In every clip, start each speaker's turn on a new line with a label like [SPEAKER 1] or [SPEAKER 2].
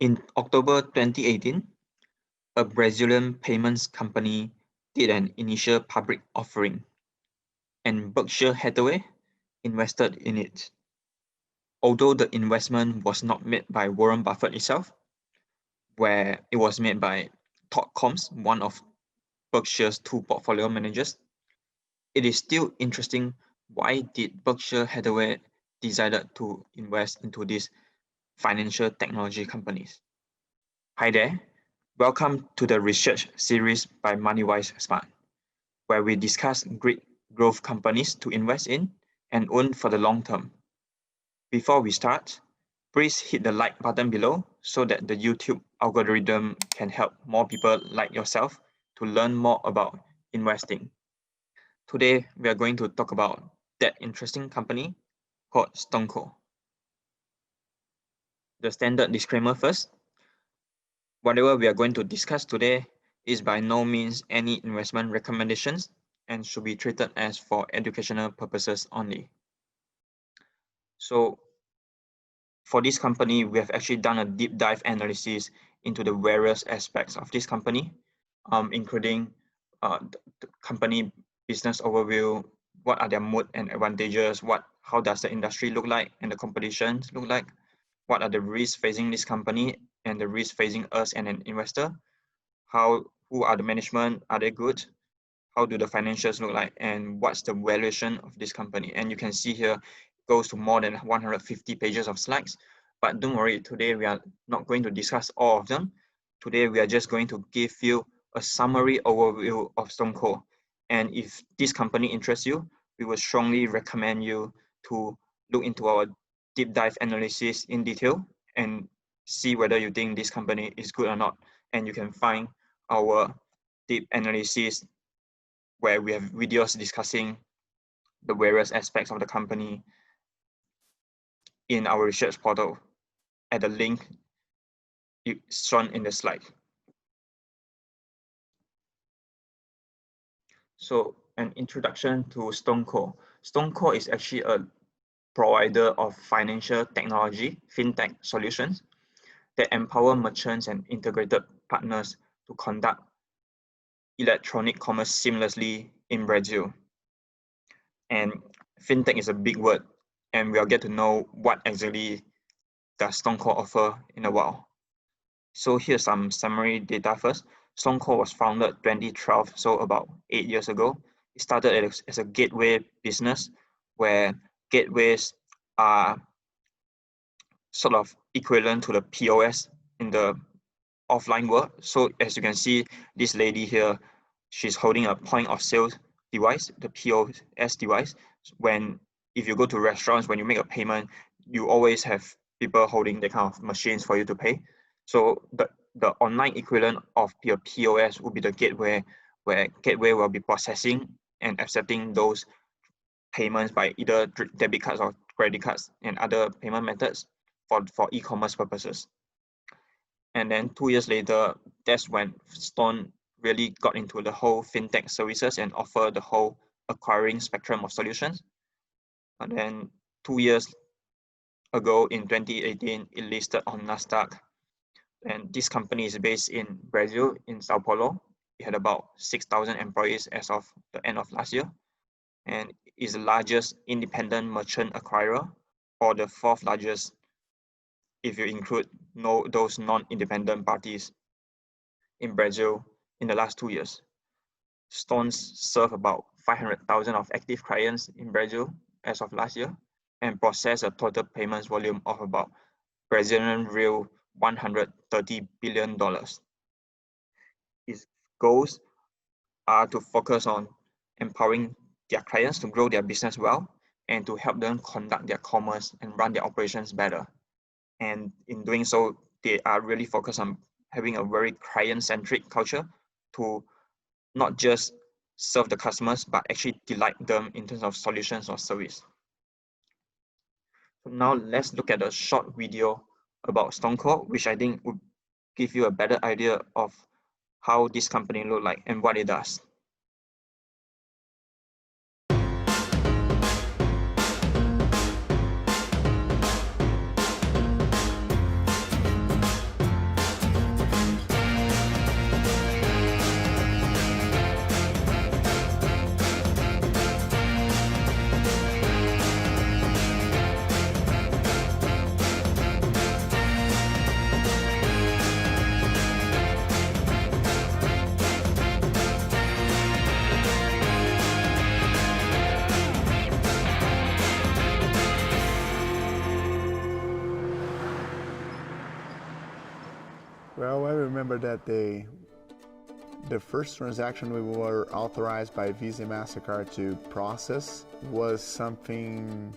[SPEAKER 1] In October 2018, a Brazilian payments company did an initial public offering, and Berkshire Hathaway invested in it. Although the investment was not made by Warren Buffett itself, where it was made by Todd Combs, one of Berkshire's two portfolio managers, it is still interesting why did Berkshire Hathaway decided to invest into these financial technology companies. Hi there, welcome to the research series by MoneyWise Smart, where we discuss great growth companies to invest in and own for the long term. Before we start, please hit the like button below so that the YouTube algorithm can help more people like yourself to learn more about investing. Today, we are going to talk about that interesting company called StoneCo. The standard disclaimer first. Whatever we are going to discuss today is by no means any investment recommendations and should be treated as for educational purposes only. So for this company, we have actually done a deep dive analysis into the various aspects of this company, including the company business overview, what are their moat and advantages, how does the industry look like and the competition look like, what are the risks facing this company and the risks facing us and an investor, who are the management, are they good, how do the financials look like, and what's the valuation of this company. And you can see here, it goes to more than 150 pages of slides, but don't worry, today we are not going to discuss all of them. Today we are just going to give you a summary overview of StoneCo. And if this company interests you, we would strongly recommend you to look into our deep dive analysis in detail and see whether you think this company is good or not. And you can find our deep analysis where we have videos discussing the various aspects of the company in our research portal at the link shown in the slide. So an introduction to StoneCo. StoneCo is actually a provider of financial technology, Fintech solutions that empower merchants and integrated partners to conduct electronic commerce seamlessly in Brazil. And Fintech is a big word, and we'll get to know what exactly does StoneCo offer in a while. So here's some summary data first. StoneCo was founded 2012, so about 8 years ago. It started as a gateway business where gateways are sort of equivalent to the POS in the offline world. So as you can see, this lady here, she's holding a point of sale device, the POS device. If you go to restaurants, when you make a payment, you always have people holding that kind of machines for you to pay. So the online equivalent of your POS will be the gateway, where gateway will be processing and accepting those payments by either debit cards or credit cards and other payment methods for e-commerce purposes. And then 2 years later, that's when Stone really got into the whole fintech services and offer the whole acquiring spectrum of solutions. And then 2 years ago in 2018, it listed on Nasdaq. And this company is based in Brazil, in Sao Paulo. It had about 6,000 employees as of the end of last year, and is the largest independent merchant acquirer, or the fourth largest if you include those non-independent parties in Brazil in the last 2 years. Stones serve about 500,000 of active clients in Brazil as of last year and process a total payments volume of about Brazilian real $130 billion. Its goals are to focus on empowering their clients to grow their business well and to help them conduct their commerce and run their operations better. And in doing so, they are really focused on having a very client-centric culture to not just serve the customers, but actually delight them in terms of solutions or service. So now let's look at a short video about StoneCo, which I think would give you a better idea of how this company looks like and what it does.
[SPEAKER 2] Well, I remember that day, the first transaction we were authorized by Visa and MasterCard to process was something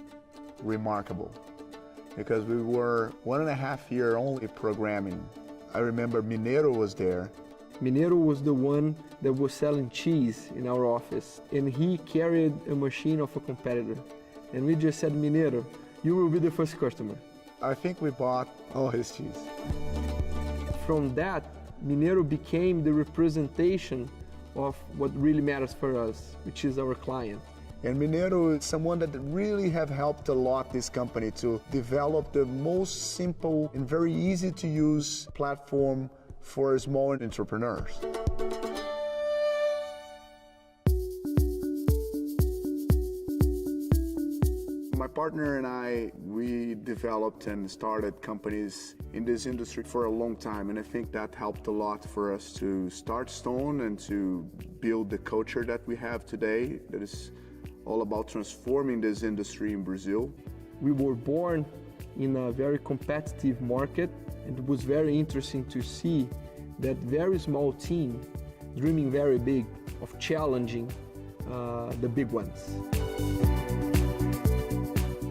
[SPEAKER 2] remarkable because we were 1.5 years only programming. I remember Mineiro was there.
[SPEAKER 3] Mineiro was the one that was selling cheese in our office, and he carried a machine of a competitor. And we just said, Mineiro, you will be the first customer.
[SPEAKER 2] I think we bought all his cheese.
[SPEAKER 3] From that, Mineiro became the representation of what really matters for us, which is our client.
[SPEAKER 2] And Mineiro is someone that really have helped a lot this company to develop the most simple and very easy to use platform for small entrepreneurs. My partner and I, we developed and started companies in this industry for a long time, and I think that helped a lot for us to start Stone and to build the culture that we have today that is all about transforming this industry in Brazil.
[SPEAKER 3] We were born in a very competitive market, and it was very interesting to see that very small team dreaming very big of challenging the big ones.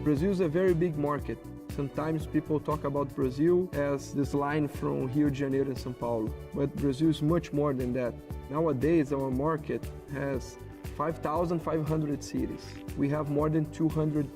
[SPEAKER 3] Brazil is a very big market. Sometimes people talk about Brazil as this line from Rio de Janeiro and São Paulo, but Brazil is much more than that. Nowadays, our market has 5,500 cities. We have more than 200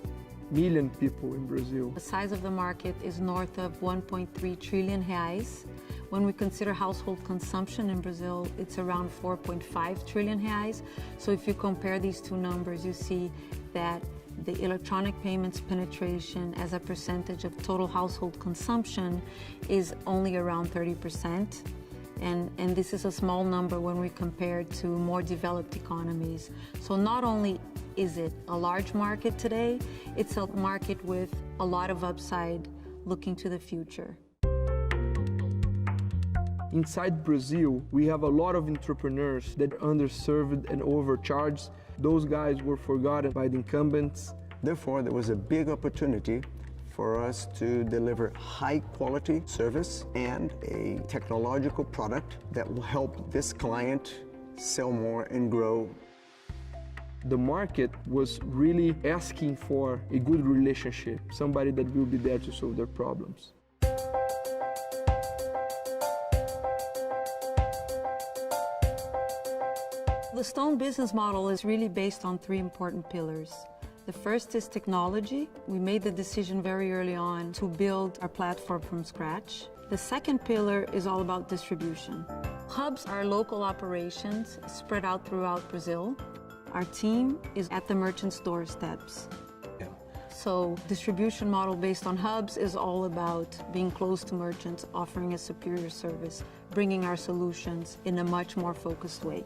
[SPEAKER 3] million people in Brazil.
[SPEAKER 4] The size of the market is north of 1.3 trillion reais. When we consider household consumption in Brazil, it's around 4.5 trillion reais. So if you compare these two numbers, you see that the electronic payments penetration as a percentage of total household consumption is only around 30%. And this is a small number when we compare to more developed economies. So not only is it a large market today, it's a market with a lot of upside looking to the future.
[SPEAKER 3] Inside Brazil, we have a lot of entrepreneurs that are underserved and overcharged. Those guys were forgotten by the incumbents.
[SPEAKER 5] Therefore, there was a big opportunity for us to deliver high quality service and a technological product that will help this client sell more and grow.
[SPEAKER 3] The market was really asking for a good relationship, somebody that will be there to solve their problems.
[SPEAKER 4] The Stone business model is really based on three important pillars. The first is technology. We made the decision very early on to build our platform from scratch. The second pillar is all about distribution. Hubs are local operations spread out throughout Brazil. Our team is at the merchant's doorsteps. So distribution model based on hubs is all about being close to merchants, offering a superior service, bringing our solutions in a much more focused way.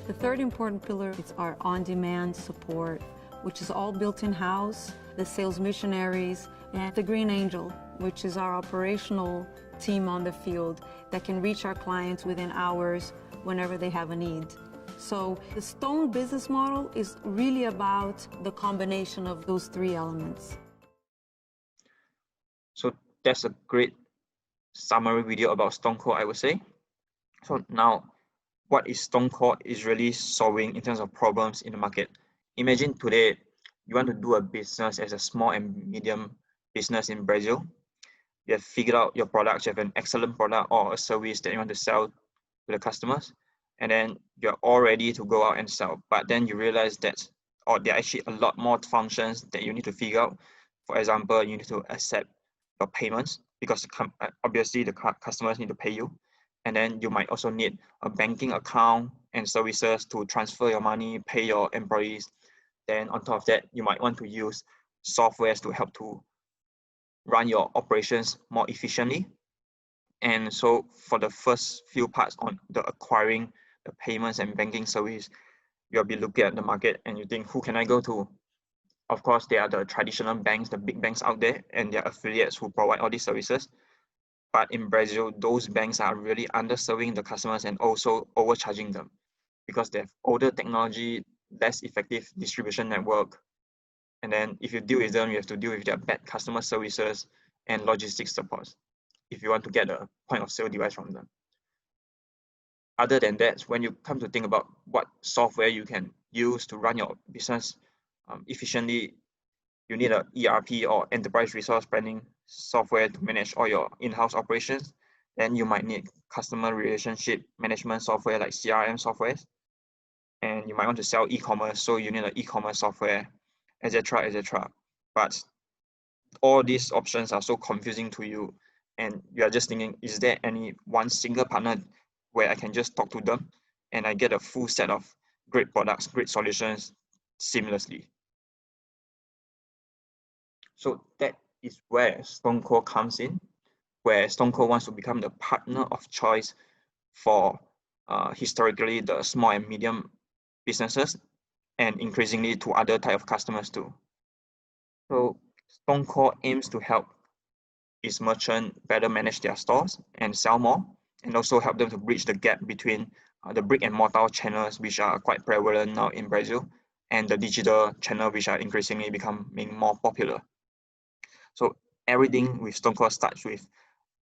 [SPEAKER 4] The third important pillar is our on-demand support, which is all built in-house, the sales missionaries, and the Green Angel, which is our operational team on the field that can reach our clients within hours whenever they have a need. So the Stone business model is really about the combination of those three elements.
[SPEAKER 1] So that's a great summary video about StoneCo, I would say. So now, what is StoneCo is really solving in terms of problems in the market. Imagine today, you want to do a business as a small and medium business in Brazil. You have figured out your products, you have an excellent product or a service that you want to sell to the customers, and then you're all ready to go out and sell. But then you realize that there are actually a lot more functions that you need to figure out. For example, you need to accept your payments because obviously the customers need to pay you. And then you might also need a banking account and services to transfer your money, pay your employees. Then on top of that, you might want to use softwares to help to run your operations more efficiently. And so for the first few parts on the acquiring the payments and banking service, you'll be looking at the market and you think, who can I go to? Of course, there are the traditional banks, the big banks out there, and their affiliates who provide all these services. But in Brazil, those banks are really underserving the customers and also overcharging them because they have older technology, less effective distribution network. And then if you deal with them, you have to deal with their bad customer services and logistics support. if you want to get a point of sale device from them. Other than that, when you come to think about what software you can use to run your business efficiently, you need an ERP or enterprise resource planning software to manage all your in-house operations. Then you might need customer relationship management software like CRM software. And you might want to sell e-commerce, so you need an e-commerce software, etc., etc. But all these options are so confusing to you, and you are just thinking, is there any one single partner where I can just talk to them and I get a full set of great products, great solutions seamlessly? So that is where StoneCo comes in, where StoneCo wants to become the partner of choice for historically the small and medium businesses, and increasingly to other type of customers too. So StoneCo aims to help its merchant better manage their stores and sell more, and also help them to bridge the gap between the brick and mortar channels, which are quite prevalent now in Brazil, and the digital channel, which are increasingly becoming more popular. So everything with StoneCo starts with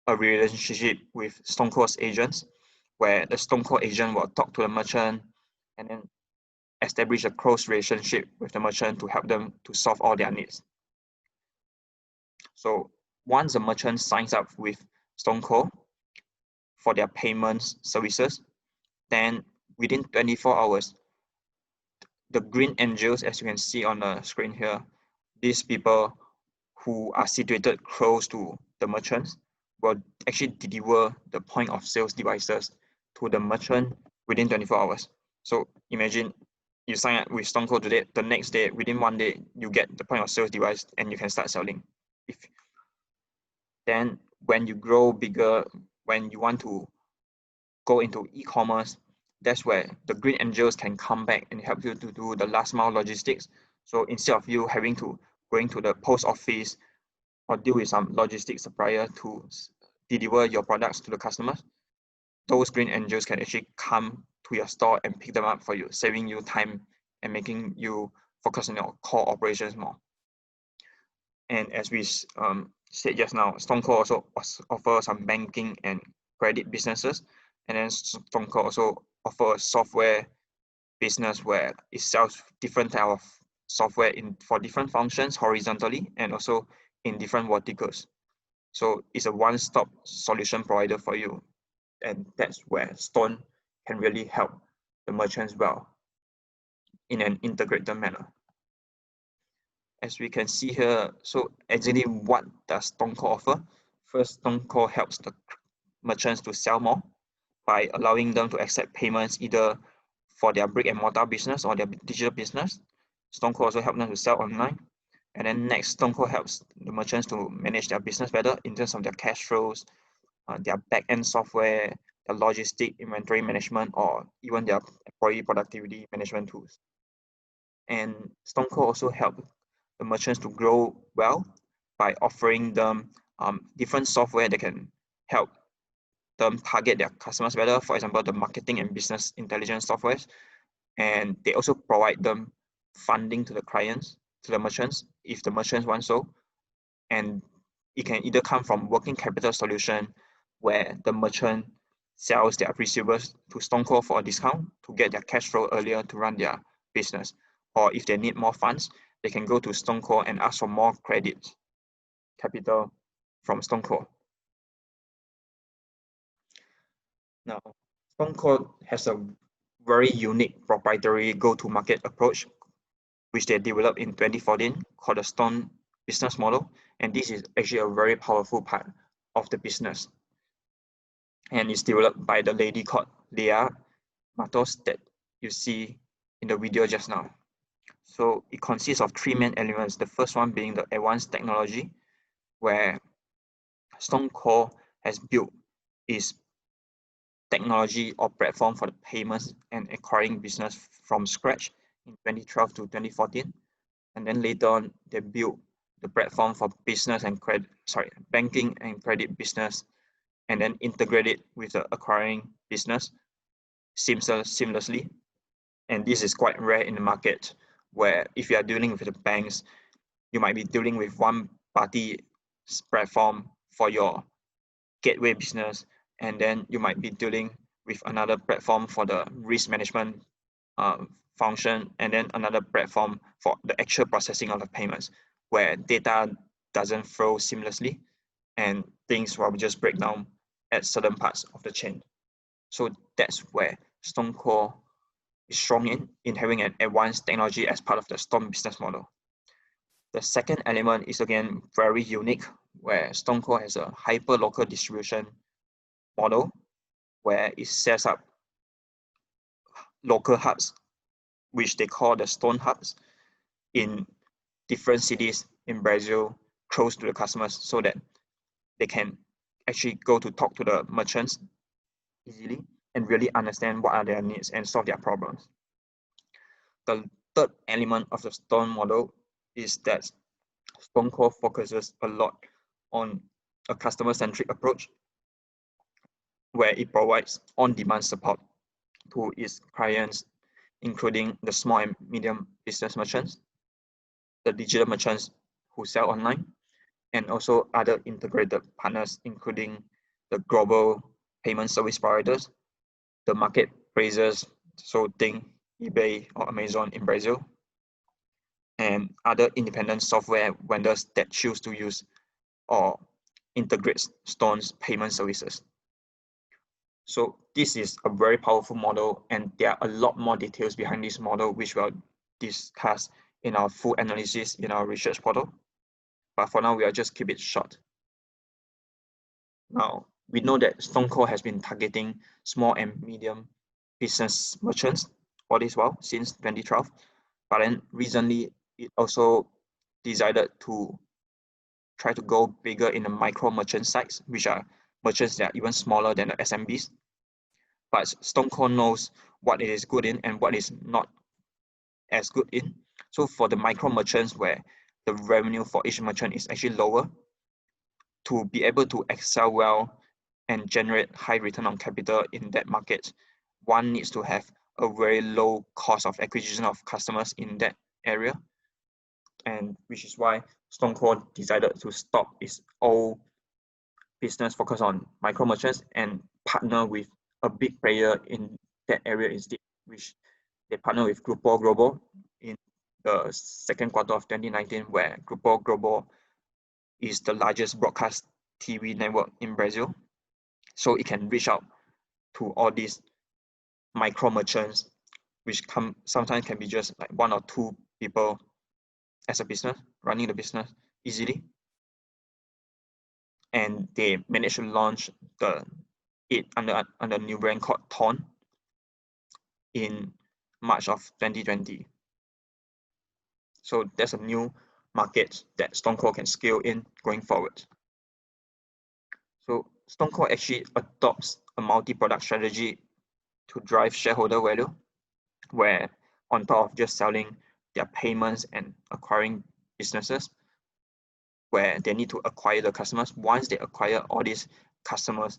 [SPEAKER 1] a relationship with StoneCo's agents, where the StoneCo agent will talk to the merchant and then establish a close relationship with the merchant to help them to solve all their needs. So once a merchant signs up with StoneCo for their payments services, then within 24 hours, the green angels, as you can see on the screen here, these people who are situated close to the merchants will actually deliver the point of sales devices to the merchant within 24 hours. So imagine you sign up with StoneCo today, the next day, within 1 day, you get the point of sales device and you can start selling. Then when you grow bigger, when you want to go into e-commerce, that's where the green angels can come back and help you to do the last mile logistics. So instead of you having to going to the post office or deal with some logistics supplier to deliver your products to the customers, those green angels can actually come to your store and pick them up for you, saving you time and making you focus on your core operations more. And as we said just now, StoneCo also offers some banking and credit businesses, and then StoneCo also offers software business where it sells different type of software for different functions horizontally and also in different verticals. So it's a one-stop solution provider for you, and that's where Stone can really help the merchants well in an integrated manner. As we can see here, so actually what does StoneCo offer? First, StoneCo helps the merchants to sell more by allowing them to accept payments either for their brick and mortar business or their digital business. StoneCo also helps them to sell online. And then next, StoneCo helps the merchants to manage their business better in terms of their cash flows, their back-end software, their logistic inventory management, or even their employee productivity management tools. And StoneCo also helps the merchants to grow well by offering them different software that can help them target their customers better. For example, the marketing and business intelligence softwares. And they also provide them funding to the clients, to the merchants, if the merchants want so. And it can either come from working capital solution, where the merchant sells their receivables to StoneCo for a discount to get their cash flow earlier to run their business. Or if they need more funds, they can go to StoneCo and ask for more credit capital from StoneCo. Now, StoneCo has a very unique proprietary go-to-market approach, which they developed in 2014, called the Stone business model. And this is actually a very powerful part of the business. And it's developed by the lady called Leah Matos that you see in the video just now. So it consists of three main elements. The first one being the advanced technology, where StoneCo has built its technology or platform for the payments and acquiring business from scratch in 2012 to 2014. And then later on, they built the platform for business and banking and credit business, and then integrate it with the acquiring business seamlessly. And this is quite rare in the market, where if you are dealing with the banks, you might be dealing with one party platform for your gateway business, and then you might be dealing with another platform for the risk management function, and then another platform for the actual processing of the payments, where data doesn't flow seamlessly and things will just break down at certain parts of the chain. So that's where StoneCo is strong in having an advanced technology as part of the Stone business model. The second element is again very unique, where StoneCo has a hyper-local distribution model where it sets up local hubs, which they call the Stone hubs, in different cities in Brazil close to the customers, so that they can actually go to talk to the merchants easily and really understand what are their needs and solve their problems. The third element of the Stone model is that StoneCo focuses a lot on a customer-centric approach, where it provides on-demand support to its clients, including the small and medium business merchants, the digital merchants who sell online, and also other integrated partners, including the global payment service providers, the marketplaces, so think eBay or Amazon in Brazil, and other independent software vendors that choose to use or integrate Stone's payment services. So this is a very powerful model, and there are a lot more details behind this model, which we'll discuss in our full analysis in our research portal. But for now, we'll just keep it short. Now, we know that StoneCo has been targeting small and medium business merchants all this while since 2012. But then recently, it also decided to try to go bigger in the micro merchant sites, which are merchants that are even smaller than the SMBs. But StoneCo knows what it is good in and what is not as good in. So for the micro merchants where the revenue for each merchant is actually lower, to be able to excel well and generate high return on capital in that market, one needs to have a very low cost of acquisition of customers in that area. And which is why StoneCo decided to stop its old business focus on micro merchants and partner with a big player in that area instead, which they partner with Grupo Globo in the second quarter of 2019, where Grupo Globo is the largest broadcast TV network in Brazil. So it can reach out to all these micro merchants, which sometimes can be just like one or two people as a business running the business easily. And they managed to launch it under a new brand called Ton in March of 2020. So there's a new market that StoneCo can scale in going forward. So StoneCo actually adopts a multi-product strategy to drive shareholder value, where on top of just selling their payments and acquiring businesses, where they need to acquire the customers, once they acquire all these customers,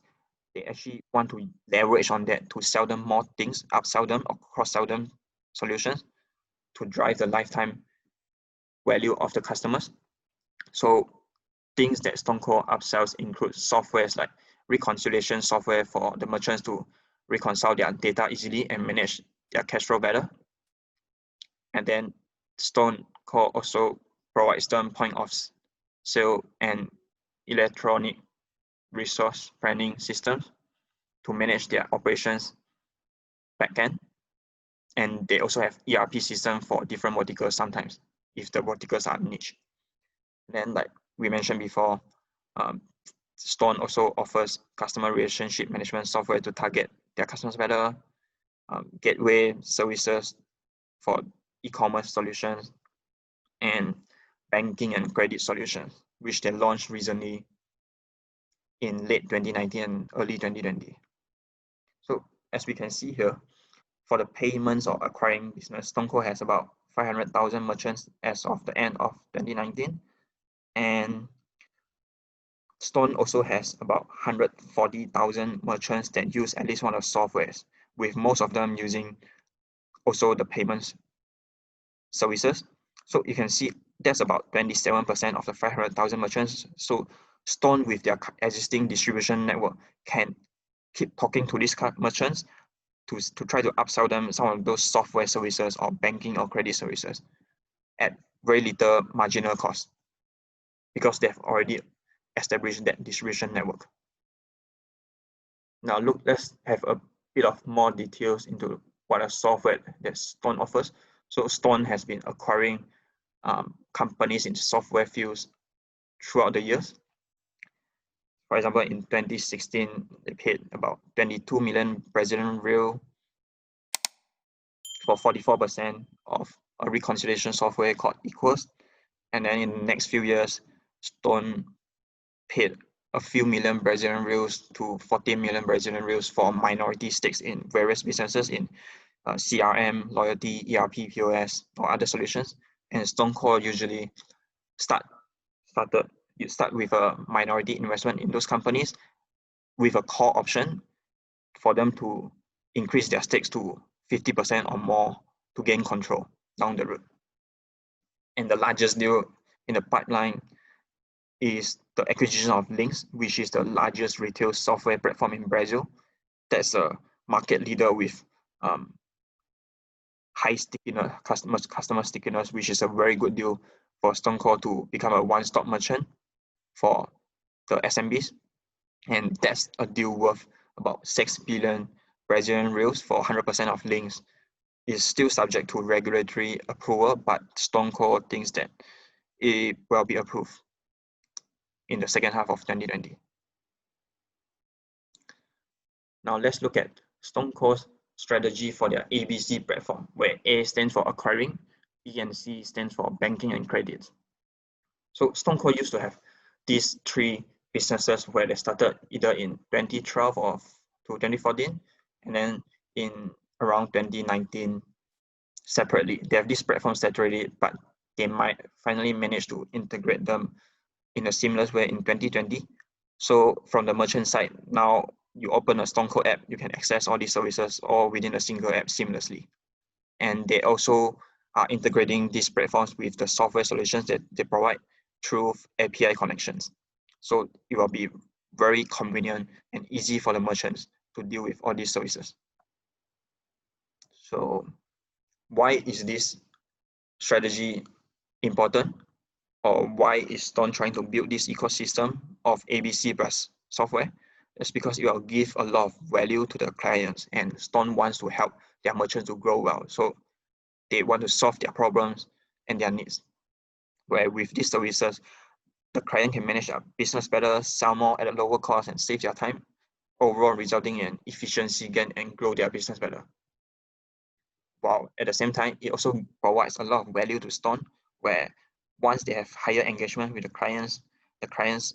[SPEAKER 1] they actually want to leverage on that to sell them more things, upsell them or cross-sell them solutions to drive the lifetime value of the customers. So things that StoneCo upsells include softwares like reconciliation software for the merchants to reconcile their data easily and manage their cash flow better. And then StoneCo also provides them point of sale and electronic resource planning systems to manage their operations backend. And they also have ERP system for different verticals sometimes, if the verticals are niche. Then, like we mentioned before, Stone also offers customer relationship management software to target their customers better, gateway services for e-commerce solutions, and banking and credit solutions, which they launched recently in late 2019 and early 2020. So as we can see here, for the payments or acquiring business, StoneCo has about 500,000 merchants as of the end of 2019. And Stone also has about 140,000 merchants that use at least one of the softwares, with most of them using also the payments services. So you can see that's about 27% of the 500,000 merchants. So Stone, with their existing distribution network, can keep talking to these merchants to try to upsell them some of those software services or banking or credit services at very little marginal cost, because they've already established that distribution network. Now let's have a bit of more details into what a software that Stone offers. So Stone has been acquiring companies in software fields throughout the years. For example, in 2016, they paid about 22 million Brazilian real for 44% of a reconciliation software called Equals. And then in the next few years, Stone paid a few million Brazilian reals to 14 million Brazilian reals for minority stakes in various businesses in CRM, loyalty, ERP, POS, or other solutions. And StoneCo usually start with a minority investment in those companies with a call option for them to increase their stakes to 50% or more to gain control down the road. And the largest deal in the pipeline is the acquisition of Links, which is the largest retail software platform in Brazil. That's a market leader with high stickiness, customer stickiness, which is a very good deal for StoneCo to become a one-stop merchant for the SMBs. And that's a deal worth about 6 billion Brazilian reals for 100% of Links. It's still subject to regulatory approval, but StoneCo thinks that it will be approved in the second half of 2020. Now let's look at StoneCo's strategy for their ABC platform, where A stands for acquiring, B and C stands for banking and credit. So StoneCo used to have these three businesses where they started either in 2012 or to 2014, and then in around 2019 separately. They have these platforms separated, but they might finally manage to integrate them in a seamless way in 2020. So from the merchant side, now you open a StoneCo app, you can access all these services all within a single app seamlessly. And they also are integrating these platforms with the software solutions that they provide through API connections. So it will be very convenient and easy for the merchants to deal with all these services. So why is this strategy important? Or why is Stone trying to build this ecosystem of ABC plus software? It's because it will give a lot of value to the clients, and Stone wants to help their merchants to grow well. So they want to solve their problems and their needs. Where with these services, the client can manage their business better, sell more at a lower cost, and save their time, overall resulting in efficiency gain and grow their business better. While at the same time, it also provides a lot of value to Stone, where once they have higher engagement with the clients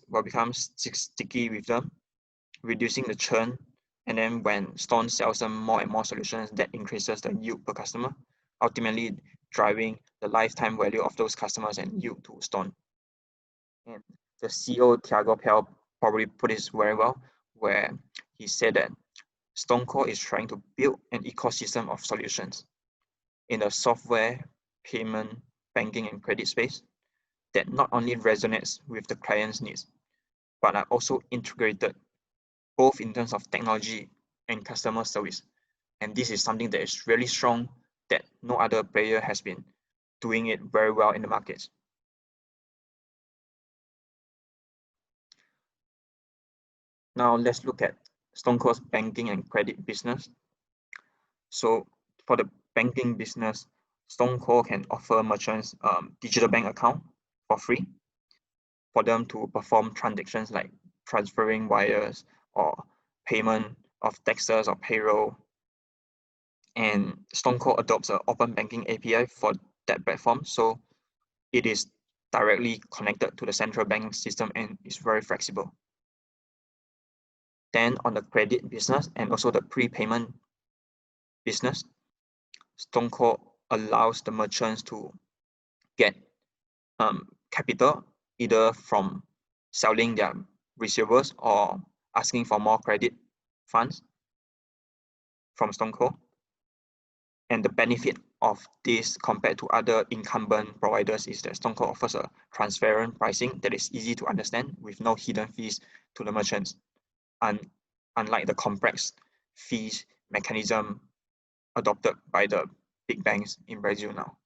[SPEAKER 1] will become sticky with them, reducing the churn. And then when Stone sells them more and more solutions, that increases the yield per customer, ultimately driving the lifetime value of those customers and yield to Stone. And the CEO, Thiago Pell, probably put it very well, where he said that StoneCo is trying to build an ecosystem of solutions in the software, payment, banking, and credit space that not only resonates with the client's needs, but are also integrated both in terms of technology and customer service. And this is something that is really strong, that no other player has been doing it very well in the market. Now let's look at StoneCo's banking and credit business. So for the banking business, StoneCo can offer merchants digital bank account for free for them to perform transactions like transferring wires or payment of taxes or payroll. And StoneCo adopts an open banking API for that platform, so it is directly connected to the central bank system and is very flexible. Then on the credit business and also the prepayment business, StoneCo allows the merchants to get capital either from selling their receivables or asking for more credit funds from StoneCo. And the benefit of this compared to other incumbent providers is that StoneCo offers a transparent pricing that is easy to understand with no hidden fees to the merchants, unlike the complex fees mechanism adopted by the big banks in Brazil now.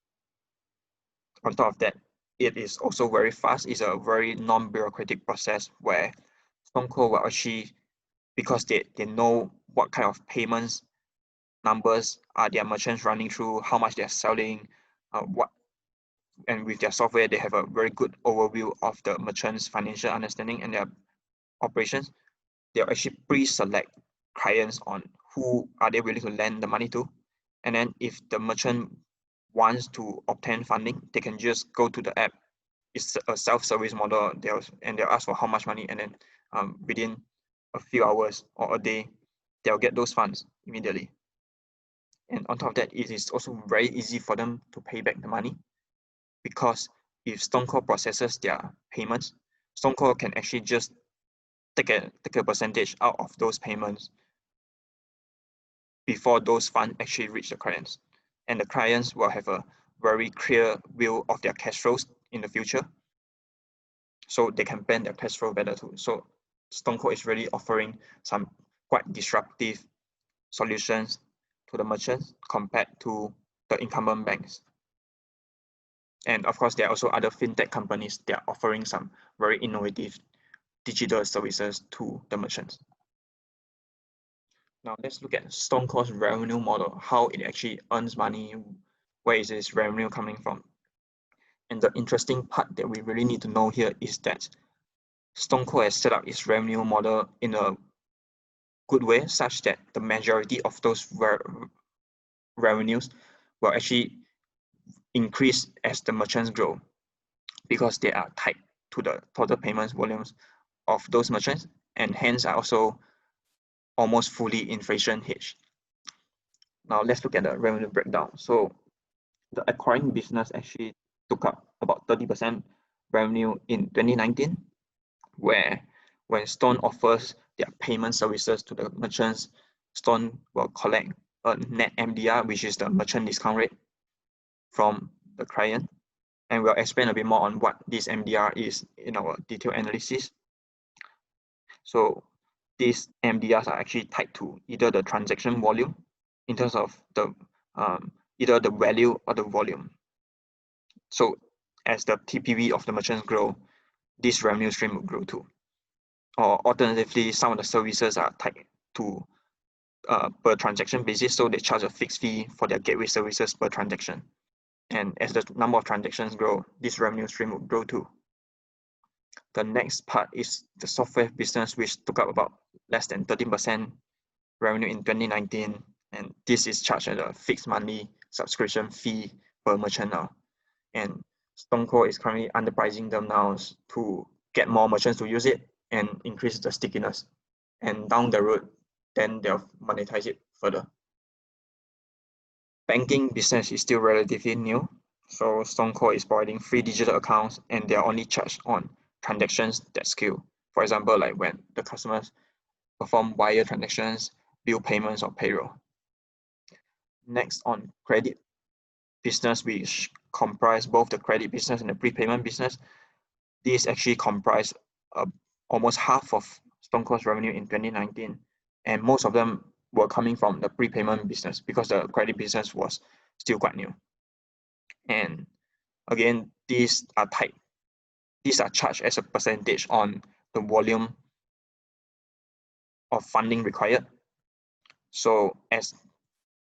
[SPEAKER 1] On top of that, it is also very fast. It's a very non-bureaucratic process where StoneCo will actually, because they know what kind of payments numbers are their merchants running through, how much they're selling, and with their software, they have a very good overview of the merchant's financial understanding and their operations. They'll actually pre-select clients on who are they willing to lend the money to. And then if the merchant wants to obtain funding, they can just go to the app. It's a self-service model, they'll ask for how much money, and then within a few hours or a day, they'll get those funds immediately. And on top of that, it is also very easy for them to pay back the money, because if StoneCo processes their payments, StoneCo can actually just take a percentage out of those payments before those funds actually reach the clients. And the clients will have a very clear view of their cash flows in the future, so they can plan their cash flow better too. So StoneCo is really offering some quite disruptive solutions to the merchants compared to the incumbent banks. And of course, there are also other fintech companies that are offering some very innovative digital services to the merchants. Now let's look at StoneCo's revenue model, how it actually earns money, where is this revenue coming from. And the interesting part that we really need to know here is that StoneCo has set up its revenue model in a good way, such that the majority of those revenues will actually increase as the merchants grow, because they are tied to the total payments volumes of those merchants, and hence are also almost fully inflation hedged. Now let's look at the revenue breakdown. So the acquiring business actually took up about 30% revenue in 2019, where when Stone offers their payment services to the merchants, Stone will collect a net MDR, which is the merchant discount rate, from the client. And we'll explain a bit more on what this MDR is in our detailed analysis. So these MDRs are actually tied to either the transaction volume, in terms of the either the value or the volume. So as the TPV of the merchants grow, this revenue stream will grow too. Or alternatively, some of the services are tied to per transaction basis, so they charge a fixed fee for their gateway services per transaction. And as the number of transactions grow, this revenue stream will grow too. The next part is the software business, which took up about less than 13% revenue in 2019. And this is charged at a fixed monthly subscription fee per merchant now. And StoneCo is currently underpricing them now to get more merchants to use it and increase the stickiness. And down the road, then they'll monetize it further. Banking business is still relatively new. So StoneCo is providing free digital accounts, and they are only charged on transactions that scale. For example, like when the customers perform wire transactions, bill payments, or payroll. Next, on credit business, which comprise both the credit business and the prepayment business. These actually comprise almost half of StoneCo's revenue in 2019, and most of them were coming from the prepayment business, because the credit business was still quite new. And again, these are charged as a percentage on the volume of funding required. So as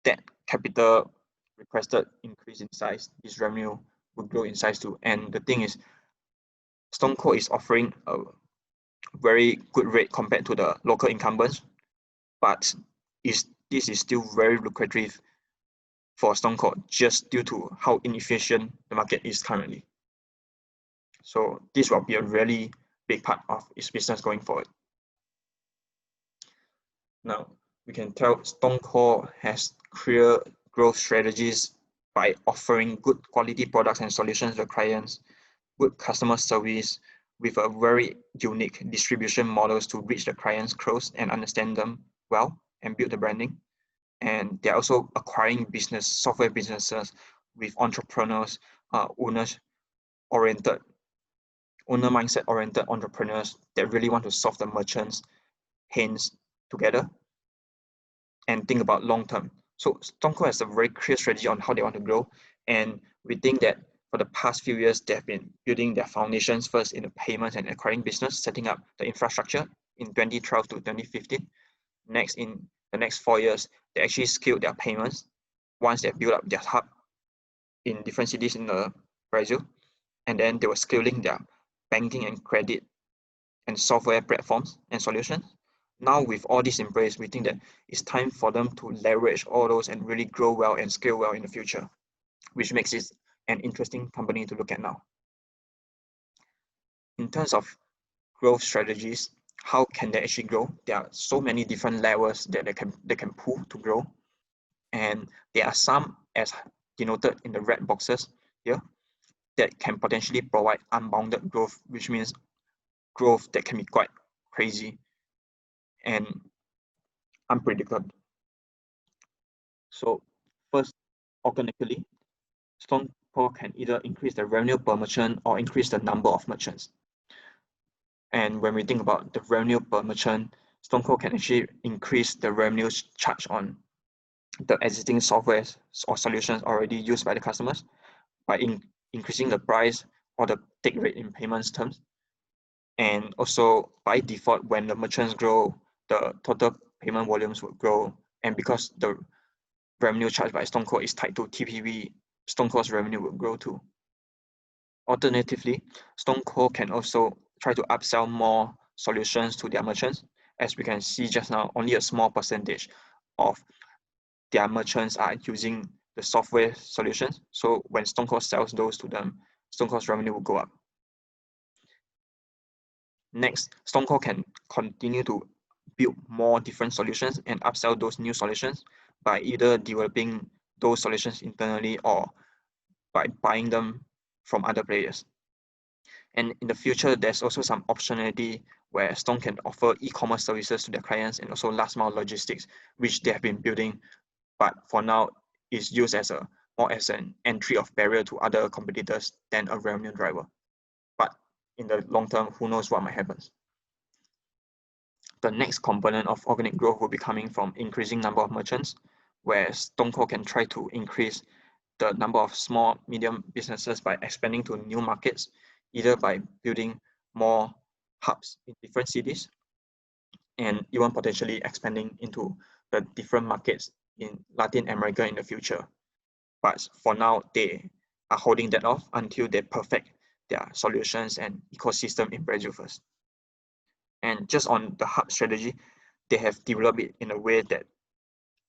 [SPEAKER 1] that capital requested increase in size, this revenue will grow in size too. And the thing is, StoneCo is offering a very good rate compared to the local incumbents, but this is still very lucrative for StoneCo, just due to how inefficient the market is currently. So this will be a really big part of its business going forward. Now, we can tell StoneCo has clear growth strategies by offering good quality products and solutions to clients, good customer service, with a very unique distribution models to reach the clients close and understand them well and build the branding. and they're also acquiring software businesses with entrepreneurs, owner mindset oriented entrepreneurs that really want to solve the merchants' pains together and think about long term. So StoneCo has a very clear strategy on how they want to grow, and we think that for the past few years they have been building their foundations first in the payments and acquiring business, setting up the infrastructure in 2012 to 2015. Next, in the next 4 years, they actually scaled their payments once they built up their hub in different cities in Brazil, and then they were scaling their banking and credit and software platforms and solutions. Now with all this in place, we think that it's time for them to leverage all those and really grow well and scale well in the future, which makes it an interesting company to look at now. In terms of growth strategies, how can they actually grow? There are so many different levels that they can pull to grow. And there are some, as denoted in the red boxes here, that can potentially provide unbounded growth, which means growth that can be quite crazy and unpredictable. So first, organically, StoneCo can either increase the revenue per merchant or increase the number of merchants. And when we think about the revenue per merchant, StoneCo can actually increase the revenues charged on the existing software or solutions already used by the customers by increasing the price or the take rate in payments terms. And also by default, when the merchants grow, the total payment volumes will grow. And because the revenue charged by StoneCo is tied to TPV, StoneCo's revenue will grow too. Alternatively, StoneCo can also try to upsell more solutions to their merchants. As we can see just now, only a small percentage of their merchants are using the software solutions. So when StoneCo sells those to them, StoneCo's revenue will go up. Next, StoneCo can continue to build more different solutions and upsell those new solutions by either developing those solutions internally or by buying them from other players. And in the future, there's also some optionality where Stone can offer e-commerce services to their clients and also last mile logistics, which they have been building, but for now is used as more as an entry of barrier to other competitors than a revenue driver. But in the long term, who knows what might happen. The next component of organic growth will be coming from increasing number of merchants, where StoneCo can try to increase the number of small, medium businesses by expanding to new markets, either by building more hubs in different cities and even potentially expanding into the different markets in Latin America in the future. But for now, they are holding that off until they perfect their solutions and ecosystem in Brazil first. And just on the hub strategy, they have developed it in a way that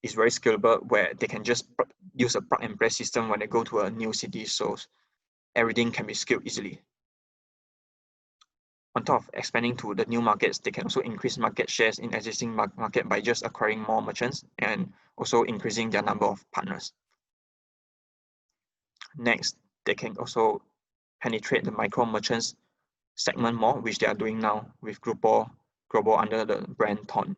[SPEAKER 1] is very scalable, where they can just use a plug and play system when they go to a new city, so everything can be scaled easily. On top of expanding to the new markets, they can also increase market shares in existing market by just acquiring more merchants and also increasing their number of partners. Next, they can also penetrate the micro merchants segment more, which they are doing now with Grupo Global under the brand Ton.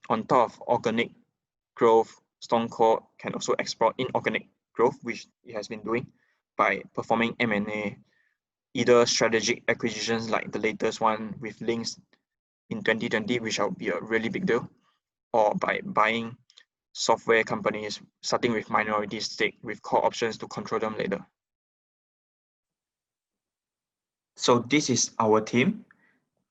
[SPEAKER 1] On top of organic growth, StoneCo can also explore inorganic growth, which it has been doing by performing M&A, either strategic acquisitions like the latest one with Links in 2020, which will be a really big deal, or by buying software companies, starting with minority stake with call options to control them later. So this is our team.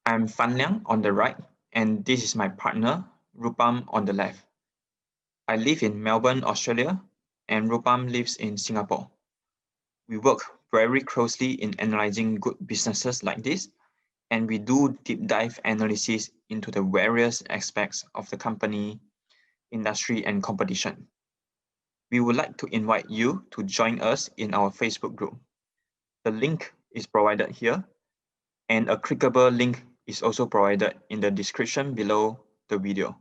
[SPEAKER 1] I'm Fan Liang on the right, and this is my partner, Rupam, on the left. I live in Melbourne, Australia, and Rupam lives in Singapore. We work very closely in analyzing good businesses like this, and we do deep dive analysis into the various aspects of the company, industry, and competition. We would like to invite you to join us in our Facebook group. The link is provided here, and a clickable link is also provided in the description below the video.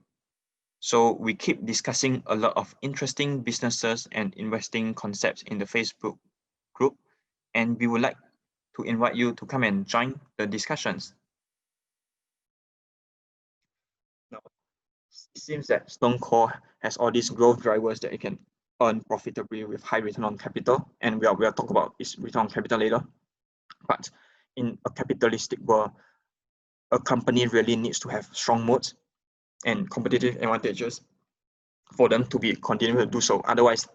[SPEAKER 1] So we keep discussing a lot of interesting businesses and investing concepts in the Facebook group, and we would like to invite you to come and join the discussions. Now, It seems that StoneCo has all these growth drivers that it can earn profitably with high return on capital, and we'll talk about its return on capital later. But in a capitalistic world, a company really needs to have strong moats and competitive advantages for them to be continue to do so. Otherwise,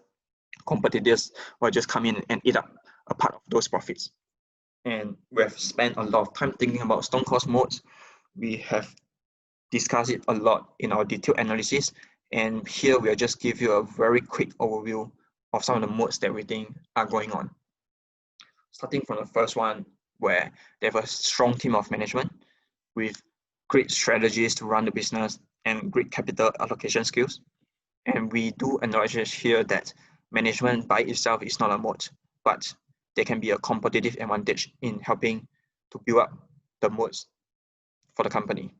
[SPEAKER 1] competitors will just come in and eat up a part of those profits. And we have spent a lot of time thinking about StoneCo's moats. We have discussed it a lot in our detailed analysis, and here we'll just give you a very quick overview of some of the moats that we think are going on. Starting from the first one, where they have a strong team of management with great strategies to run the business and great capital allocation skills. And we do acknowledge here that management by itself is not a moat, but they can be a competitive advantage in helping to build up the moats for the company.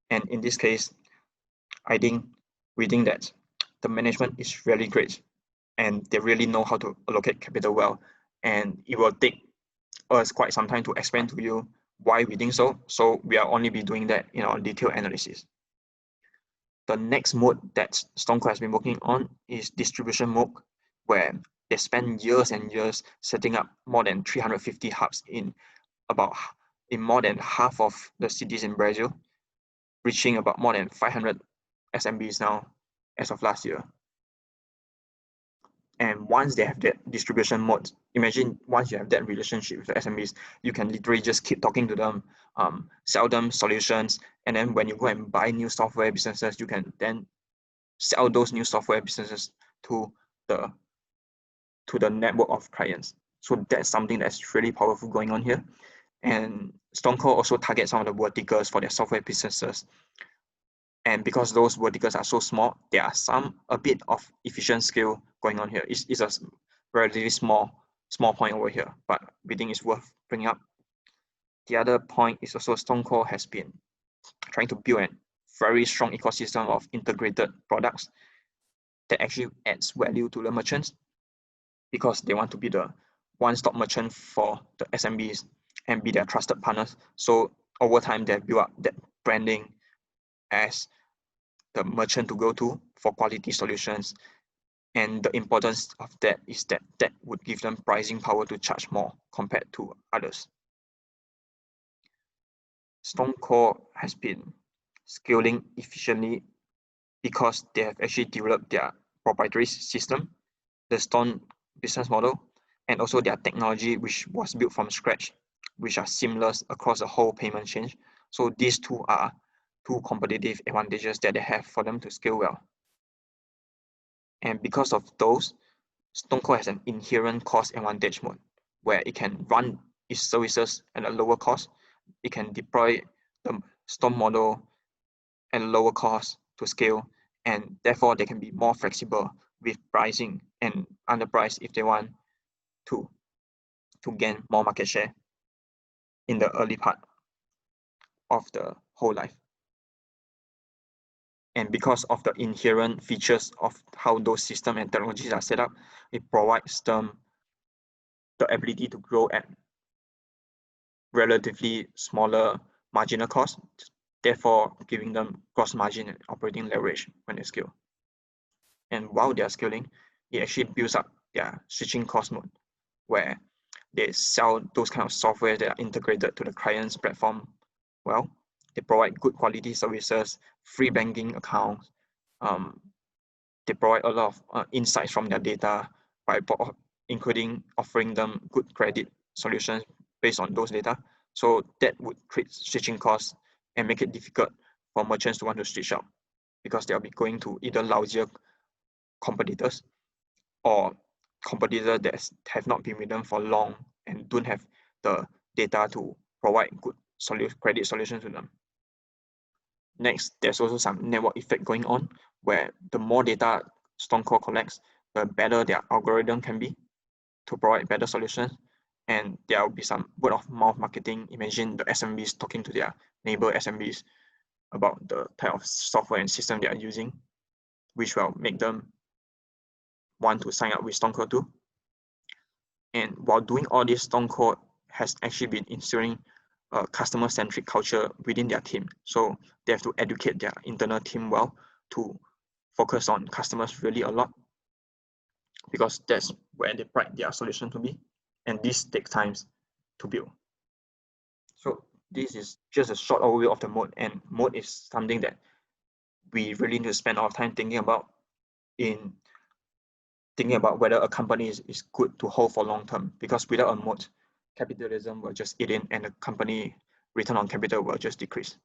[SPEAKER 1] And in this case, we think that the management is really great and they really know how to allocate capital well. And it will take us quite some time to explain to you why we think so. So we are only be doing that in our detailed analysis. The next mode that StoneCo has been working on is distribution mode, where they spend years and years setting up more than 350 hubs in more than half of the cities in Brazil, reaching about more than 500 SMBs now as of last year. And once they have that distribution mode, imagine once you have that relationship with the SMBs, you can literally just keep talking to them, sell them solutions, and then when you go and buy new software businesses, you can then sell those new software businesses to the network of clients. So that's something that's really powerful going on here. And StoneCo also targets some of the verticals for their software businesses. And because those verticals are so small, there are a bit of efficient scale going on here. It's a relatively small point over here, but we think it's worth bringing up. The other point is also StoneCo has been trying to build a very strong ecosystem of integrated products that actually adds value to the merchants, because they want to be the one-stop merchant for the SMBs and be their trusted partners. So over time, they build up that branding as the merchant to go to for quality solutions. And the importance of that is that would give them pricing power to charge more compared to others. StoneCo has been scaling efficiently because they have actually developed their proprietary system, the Stone business model, and also their technology, which was built from scratch, which are seamless across the whole payment chain. So these two are two competitive advantages that they have for them to scale well. And because of those, StoneCo has an inherent cost advantage mode, where it can run its services at a lower cost. It can deploy the Stone model at a lower cost to scale, and therefore they can be more flexible with pricing and underprice if they want to gain more market share in the early part of the whole life. And because of the inherent features of how those systems and technologies are set up, it provides them the ability to grow at relatively smaller marginal costs, therefore giving them gross margin and operating leverage when they scale. And while they are scaling, it actually builds up their switching cost mode, where they sell those kind of software that are integrated to the client's platform well. They provide good quality services, free banking accounts. They provide a lot of insights from their data, by including offering them good credit solutions based on those data. So that would create switching costs and make it difficult for merchants to want to switch out, because they'll be going to either lousier competitors or competitors that have not been with them for long and don't have the data to provide good credit solutions to them. Next, there's also some network effect going on, where the more data StoneCo collects, the better their algorithm can be to provide better solutions. And there will be some word of mouth marketing. Imagine the SMBs talking to their neighbor SMBs about the type of software and system they are using, which will make them want to sign up with StoneCo too. And while doing all this, StoneCo has actually been instilling a customer-centric culture within their team. So they have to educate their internal team well to focus on customers really a lot, because that's where they pride their solution to be, and this takes time to build. So this is just a short overview of the moat, and moat is something that we really need to spend our time thinking about whether a company is good to hold for long term, because without a moat, capitalism will just eat in and the company return on capital will just decrease.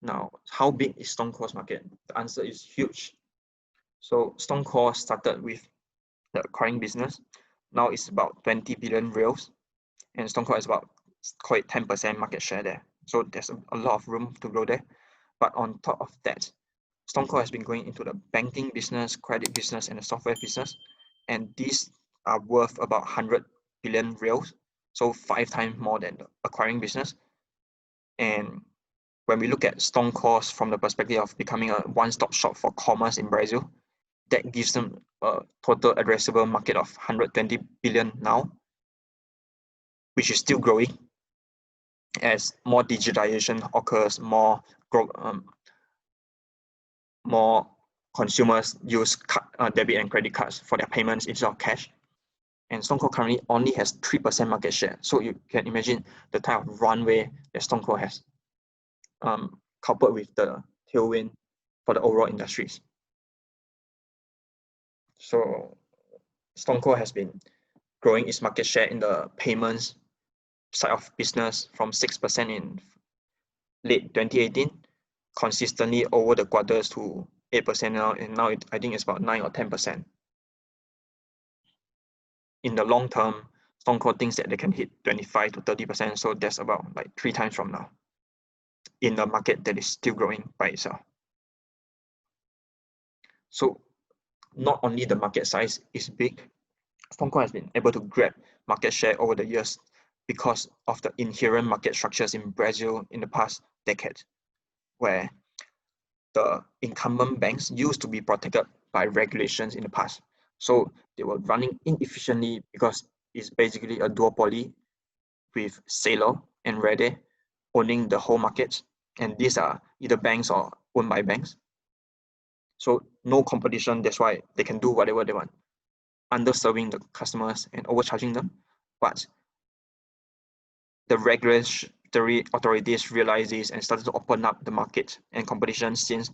[SPEAKER 1] Now, how big is StoneCo's market? The answer is huge. So StoneCo started with the acquiring business. Now it's about 20 billion reals, and StoneCo is about quite 10% market share there. So there's a lot of room to grow there. But on top of that, StoneCo has been going into the banking business, credit business, and the software business, and these are worth about 100 billion reals, so 5 times more than the acquiring business. And when we look at StoneCo from the perspective of becoming a one-stop shop for commerce in Brazil, that gives them a total addressable market of 120 billion now, which is still growing as more digitization occurs, more consumers use debit and credit cards for their payments instead of cash. And StoneCo currently only has 3% market share. So you can imagine the type of runway that StoneCo has, coupled with the tailwind for the overall industries. So StoneCo has been growing its market share in the payments side of business from 6% in late 2018, consistently over the quarters to 8% now, and now I think it's about 9 or 10%. In the long term, StoneCo thinks that they can hit 25 to 30%, so that's about like 3 times from now in the market that is still growing by itself. So not only the market size is big, StoneCo has been able to grab market share over the years because of the inherent market structures in Brazil in the past decade, where the incumbent banks used to be protected by regulations in the past. So they were running inefficiently because it's basically a duopoly with Sailor and Rede owning the whole market. And these are either banks or owned by banks. So no competition, that's why they can do whatever they want, underserving the customers and overcharging them. But the regulatory authorities realized this and started to open up the market and competition since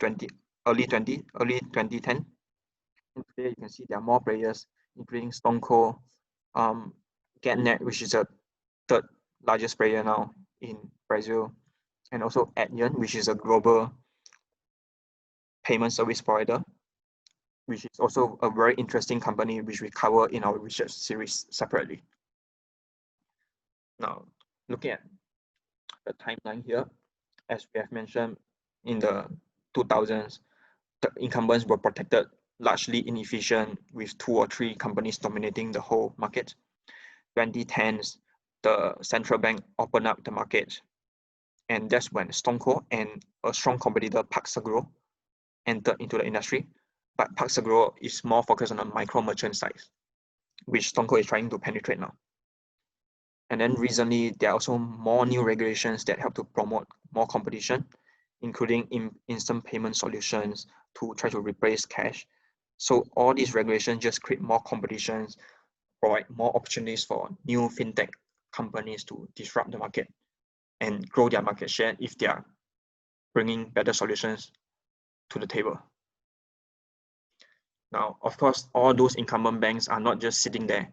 [SPEAKER 1] early 2010. And today you can see there are more players, including StoneCo, GetNet, which is the third largest player now in Brazil, and also Adyen, which is a global payment service provider, which is also a very interesting company which we cover in our research series separately. Now, looking at the timeline here, as we have mentioned, in the 2000s, the incumbents were protected, largely inefficient, with 2 or 3 companies dominating the whole market. 2010s, the central bank opened up the market, and that's when StoneCo and a strong competitor, PagSeguro, entered into the industry. But PagSeguro is more focused on the micro merchant side, which StoneCo is trying to penetrate now. And then recently, there are also more new regulations that help to promote more competition, including instant payment solutions to try to replace cash. So all these regulations just create more competitions, provide more opportunities for new fintech companies to disrupt the market and grow their market share if they are bringing better solutions to the table. Now, of course, all those incumbent banks are not just sitting there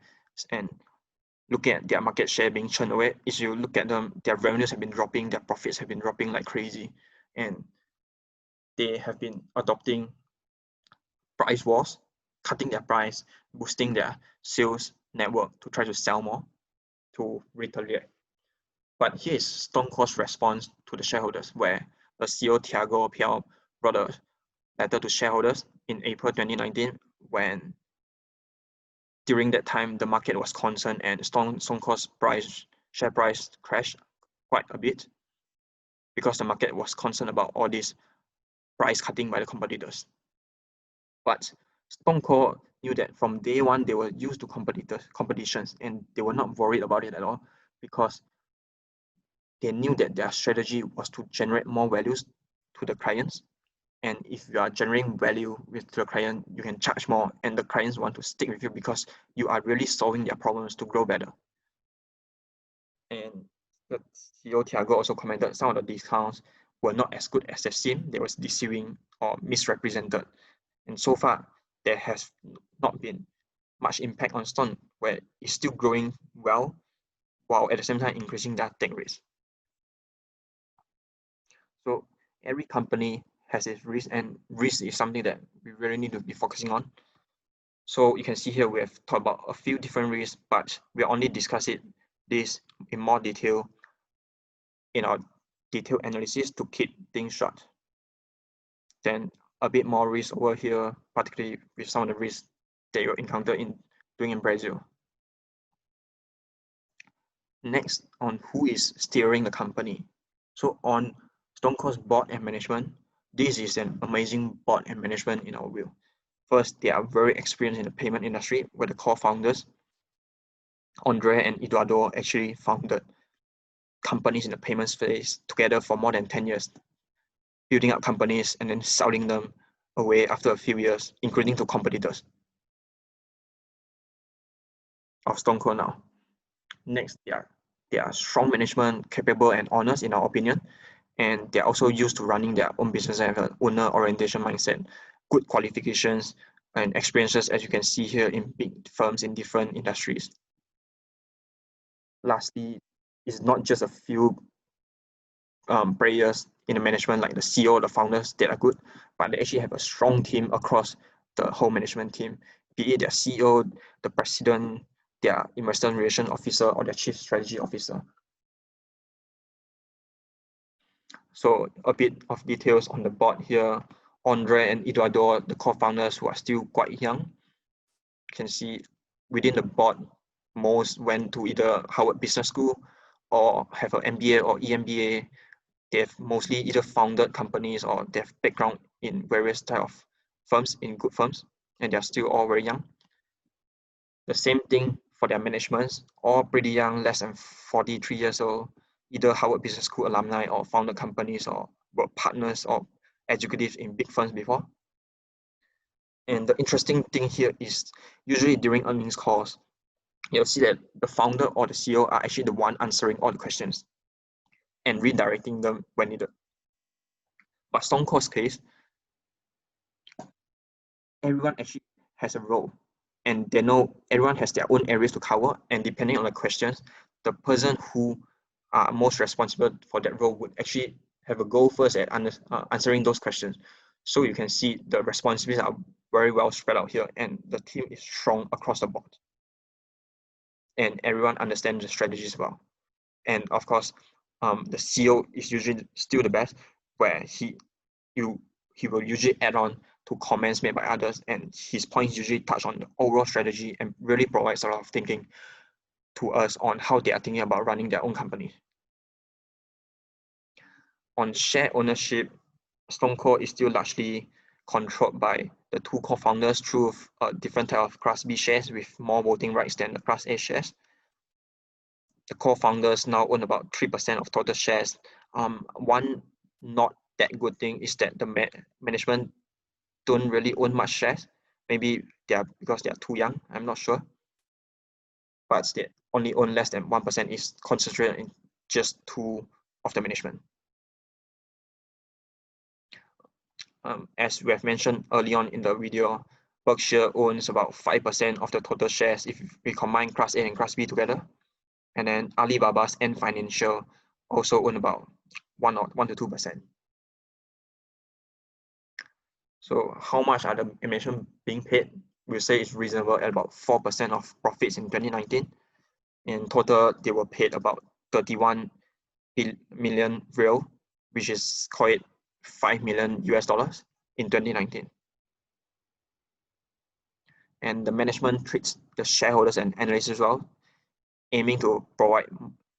[SPEAKER 1] and looking at their market share being churned away. If you look at them, their revenues have been dropping, their profits have been dropping like crazy, and they have been adopting price wars, cutting their price, boosting their sales network to try to sell more, to retaliate. But here is StoneCo's response to the shareholders, where the CEO Thiago Piau wrote a letter to shareholders in April 2019, when during that time the market was concerned and StoneCo's share price crashed quite a bit because the market was concerned about all this price cutting by the competitors. But StoneCo knew that from day one they were used to competitions, and they were not worried about it at all, because they knew that their strategy was to generate more values to the clients And if you are generating value with the client, you can charge more, and the clients want to stick with you because you are really solving their problems to grow better. And the CEO Thiago also commented some of the discounts were not as good as they seemed. They was deceiving or misrepresented. And so far, there has not been much impact on Stone, where it's still growing well, while at the same time increasing their take rates. So every company has its risk, and risk is something that we really need to be focusing on. So you can see here we have talked about a few different risks, but we only discuss this in more detail in our detailed analysis to keep things short. Then a bit more risk over here, particularly with some of the risks that you encounter in doing in Brazil. Next, on who is steering the company. So on StoneCo's board and management, this is an amazing board and management in our view. First, they are very experienced in the payment industry, where the co-founders, Andre and Eduardo, actually founded companies in the payment space together for more than 10 years, building up companies and then selling them away after a few years, including to competitors of StoneCo now. Next, they are strong management, capable and honest in our opinion, and they're also used to running their own business and have an owner orientation mindset, good qualifications and experiences, as you can see here in big firms in different industries. Lastly, it's not just a few players in the management like the CEO, the founders that are good, but they actually have a strong team across the whole management team, be it their CEO, the president, their investor relations officer, or their chief strategy officer. So a bit of details on the board here. Andre and Eduardo, the co-founders who are still quite young. You can see within the board, most went to either Harvard Business School or have an MBA or EMBA. They've mostly either founded companies or they have background in various type of firms, in good firms, and they're still all very young. The same thing for their managements, all pretty young, less than 43 years old, either Harvard Business School alumni or founded companies or were partners or executives in big firms before. And the interesting thing here is usually during earnings calls, you'll see that the founder or the CEO are actually the one answering all the questions and redirecting them when needed. But StoneCo's case, everyone actually has a role, and they know everyone has their own areas to cover, and depending on the questions, the person who are most responsible for that role would actually have a go first at answering those questions. So you can see the responsibilities are very well spread out here, and the team is strong across the board. And everyone understands the strategies well. And of course, the CEO is usually still the best, where he will usually add on to comments made by others, and his points usually touch on the overall strategy and really provides a lot of thinking to us on how they are thinking about running their own company. On share ownership, StoneCo is still largely controlled by the two co-founders through a different type of Class B shares with more voting rights than the Class A shares. The co-founders now own about 3% of total shares. One not that good thing is that the management don't really own much shares. Maybe because they are too young, I'm not sure. But they only own less than 1% is concentrated in just two of the management. As we have mentioned early on in the video, Berkshire owns about 5% of the total shares if we combine Class A and Class B together. And then Alibaba's and Financial also own about 1 to 2%. So how much are the management being paid? We'll say it's reasonable at about 4% of profits in 2019. In total, they were paid about 31 million real, which is called $5 million US in 2019. And the management treats the shareholders and analysts as well, aiming to provide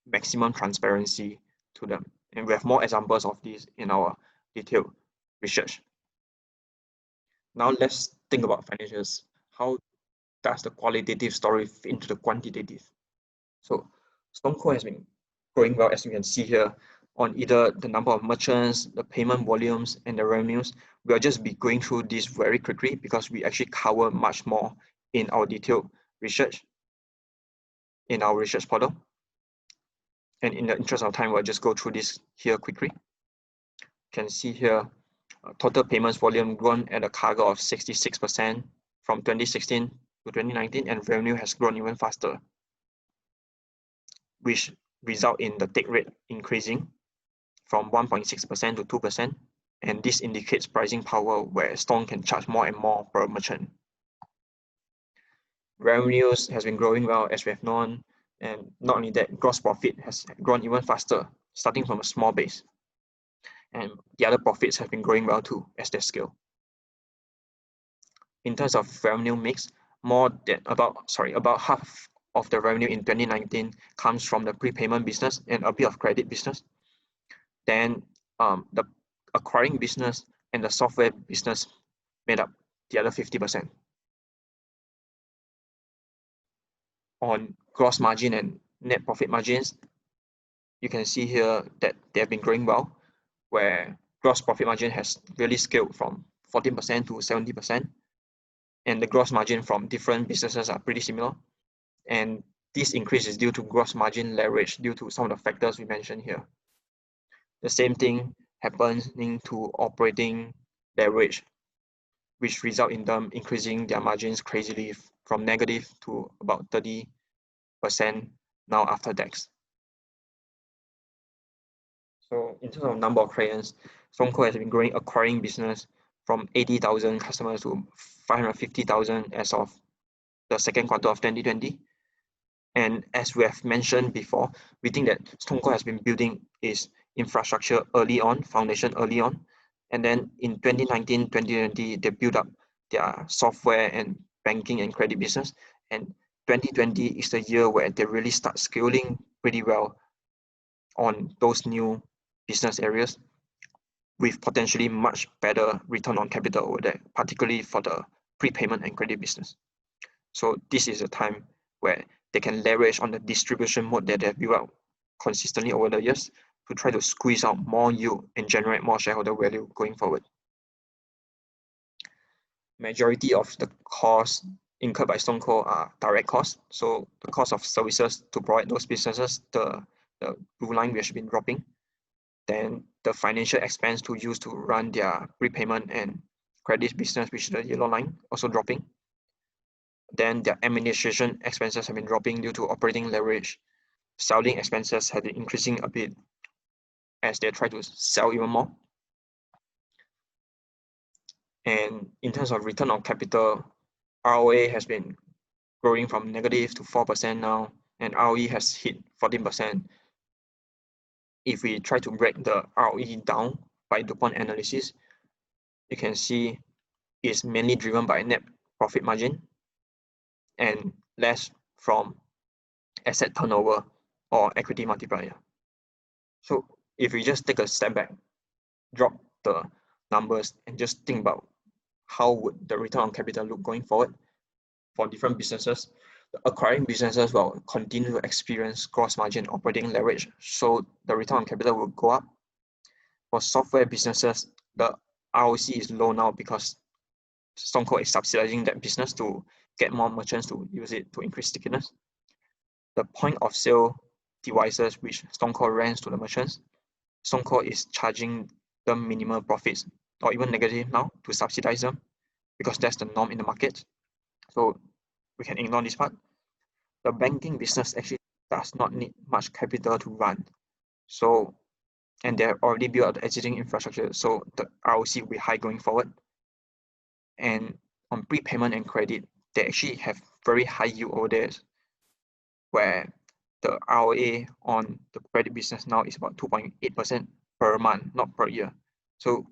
[SPEAKER 1] maximum transparency to them. And we have more examples of this in our detailed research. Now let's think about financials. How does the qualitative story fit into the quantitative? So StoneCo has been growing well, as you can see here. on either the number of merchants, the payment volumes, and the revenues. We'll just be going through this very quickly because we actually cover much more in our detailed research in our research portal. And in the interest of time, we'll just go through this here quickly. You can see here, total payments volume grown at a CAGR of 66% from 2016 to 2019, and revenue has grown even faster, which result in the take rate increasing from 1.6% to 2%. And this indicates pricing power where Stone can charge more and more per merchant. Revenues has been growing well, as we have known, and not only that, gross profit has grown even faster, starting from a small base. And the other profits have been growing well too, as they scale. In terms of revenue mix, about half of the revenue in 2019 comes from the prepayment business and a bit of credit business. Then the acquiring business and the software business made up the other 50%. On gross margin and net profit margins, you can see here that they have been growing well, where gross profit margin has really scaled from 14% to 70%, and the gross margin from different businesses are pretty similar. And this increase is due to gross margin leverage due to some of the factors we mentioned here. The same thing happening to operating leverage, which result in them increasing their margins crazily from negative to about 30% now after tax. So in terms of number of clients, StoneCo has been growing acquiring business from 80,000 customers to 550,000 as of the second quarter of 2020. And as we have mentioned before, we think that StoneCo has been building its infrastructure early on, foundation early on. And then in 2019, 2020, they built up their software and banking and credit business. And 2020 is the year where they really start scaling pretty well on those new business areas with potentially much better return on capital over there, particularly for the prepayment and credit business. So this is a time where they can leverage on the distribution mode that they have built out consistently over the years to try to squeeze out more yield and generate more shareholder value going forward. Majority of the costs incurred by StoneCo are direct costs. So the cost of services to provide those businesses, the blue line which has been dropping. Then the financial expense to use to run their prepayment and credit business, which is the yellow line, also dropping. Then their administration expenses have been dropping due to operating leverage. Selling expenses have been increasing a bit as they try to sell even more. And in terms of return on capital, ROA has been growing from negative to 4% now, and ROE has hit 14%. If we try to break the ROE down by DuPont analysis, you can see it's mainly driven by net profit margin and less from asset turnover or equity multiplier. So if we just take a step back, drop the numbers and just think about how would the return on capital look going forward for different businesses, the acquiring businesses will continue to experience gross margin operating leverage, so the return on capital will go up. For software businesses, the ROC is low now because StoneCo is subsidizing that business to get more merchants to use it to increase stickiness. The point of sale devices which StoneCo rents to the merchants, StoneCo is charging them minimal profits or even negative now to subsidize them because that's the norm in the market. So we can ignore this part. The banking business actually does not need much capital to run. So, and they have already built up the existing infrastructure, so the ROC will be high going forward. And on prepayment and credit, they actually have very high yield over there, where the ROA on the credit business now is about 2.8% per month, not per year. So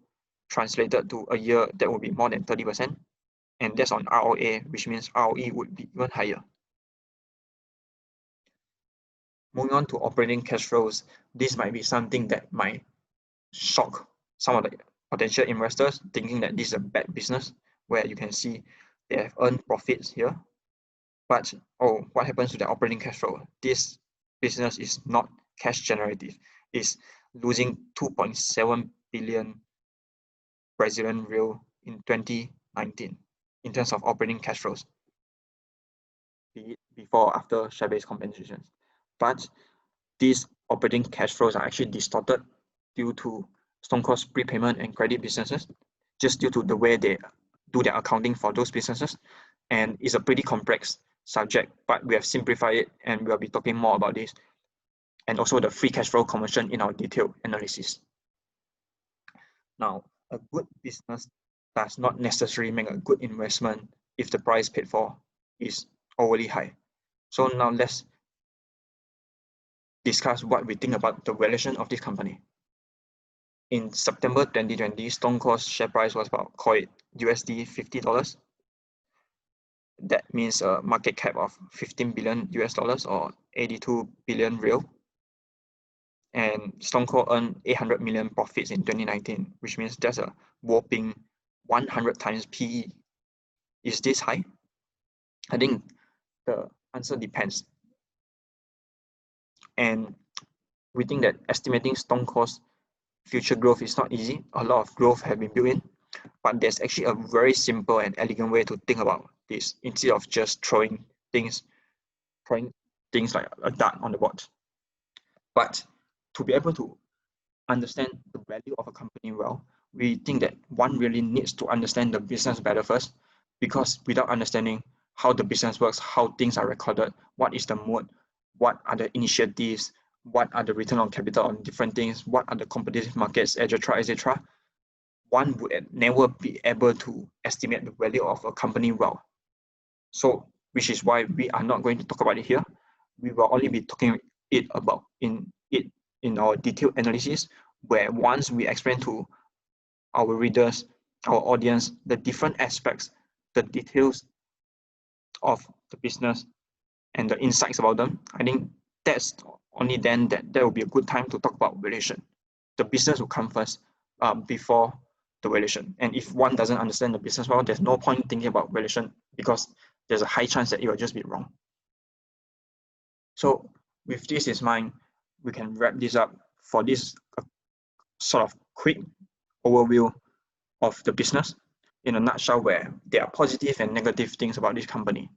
[SPEAKER 1] translated to a year, that will be more than 30%. And that's on ROA, which means ROE would be even higher. Moving on to operating cash flows, this might be something that might shock some of the potential investors, thinking that this is a bad business, where you can see they have earned profits here. But, oh, what happens to the operating cash flow? This business is not cash generative. It's losing 2.7 billion Brazilian real in 2019 in terms of operating cash flows, be it before or after share-based compensations. But these operating cash flows are actually distorted due to StoneCo's prepayment and credit businesses, just due to the way they do their accounting for those businesses. And it's a pretty complex subject, but we have simplified it and we'll be talking more about this. And also the free cash flow conversion in our detailed analysis. Now, a good business does not necessarily make a good investment if the price paid for is overly high. So now let's discuss what we think about the valuation of this company. In September 2020, StoneCo's share price was about, call it USD $50. That means a market cap of 15 billion US dollars or 82 billion real. And StoneCo earned 800 million profits in 2019, which means that's a whopping 100 times PE. Is this high? I think the answer depends. And we think that estimating StoneCo's future growth is not easy. A lot of growth have been built in, but there's actually a very simple and elegant way to think about this instead of just throwing things like a dart on the board. But to be able to understand the value of a company well, we think that one really needs to understand the business better first, because without understanding how the business works, how things are recorded, what is the moat, what are the initiatives, what are the return on capital on different things, what are the competitive markets, etc., one would never be able to estimate the value of a company well. So, which is why we are not going to talk about it here. We will only be talking about it in our detailed analysis, where once we explain to our readers, our audience, the different aspects, the details of the business and the insights about them, I think that's only then that there will be a good time to talk about valuation. The business will come first before the valuation. And if one doesn't understand the business well, there's no point thinking about valuation because there's a high chance that it will just be wrong. So with this in mind, we can wrap this up for this sort of quick overview of the business in a nutshell, where there are positive and negative things about this company.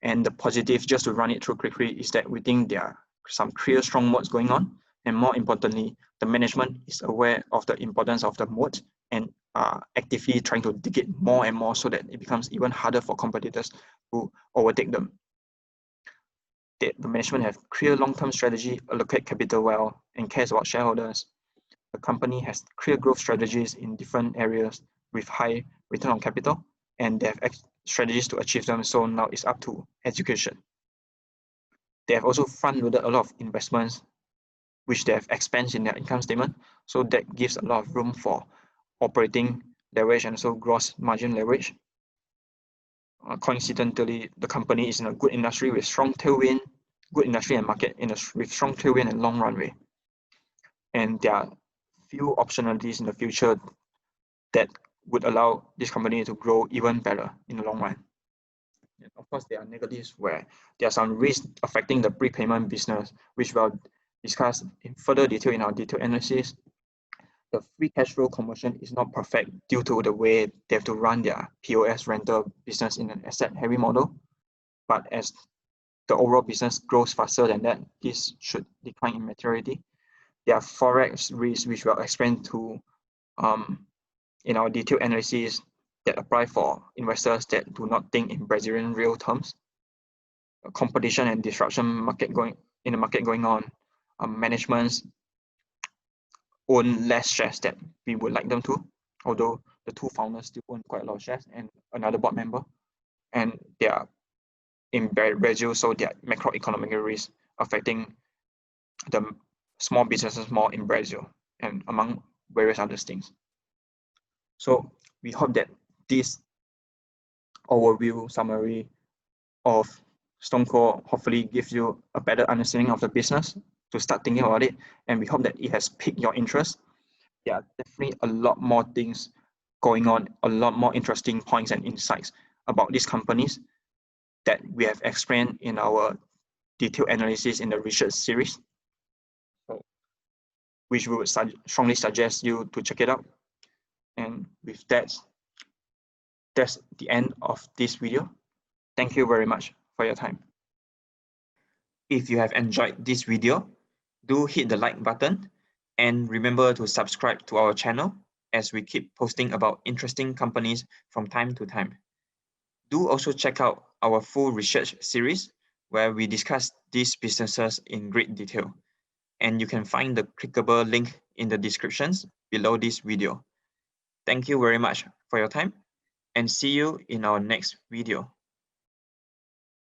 [SPEAKER 1] And the positive, just to run it through quickly, is that we think there are some clear, strong moats going on. And more importantly, the management is aware of the importance of the moat and are actively trying to dig it more and more so that it becomes even harder for competitors to overtake them. The management have clear long-term strategy, allocate capital well, and cares about shareholders. The company has clear growth strategies in different areas with high return on capital, and they have strategies to achieve them, so now it's up to execution. They have also front-loaded a lot of investments, which they have expensed in their income statement, so that gives a lot of room for operating leverage and also gross margin leverage. Coincidentally, the company is in a good industry with strong tailwind, good industry and market with strong tailwind and long runway. And there are few optionalities in the future that would allow this company to grow even better in the long run. And of course, there are negatives where there are some risks affecting the prepayment business, which we'll discuss in further detail in our detailed analysis. The free cash flow conversion is not perfect due to the way they have to run their POS rental business in an asset-heavy model. But as the overall business grows faster than that, this should decline in maturity. There are forex risks, which we'll explain to in our detailed analysis, that apply for investors that do not think in Brazilian real terms. Competition and disruption in the market going on. Managements own less shares that we would like them to, although the two founders still own quite a lot of shares and another board member. And they are in Brazil, so there are macroeconomic risks affecting the small businesses more in Brazil and among various other things. So we hope that this overview summary of StoneCo hopefully gives you a better understanding of the business to start thinking about it, and we hope that it has piqued your interest. There are definitely a lot more things going on, a lot more interesting points and insights about these companies that we have explained in our detailed analysis in the research series. So which we would strongly suggest you to check it out. And with that, that's the end of this video. Thank you very much for your time. If you have enjoyed this video, do hit the like button and remember to subscribe to our channel as we keep posting about interesting companies from time to time. Do also check out our full research series where we discuss these businesses in great detail. And you can find the clickable link in the descriptions below this video. Thank you very much for your time and see you in our next video.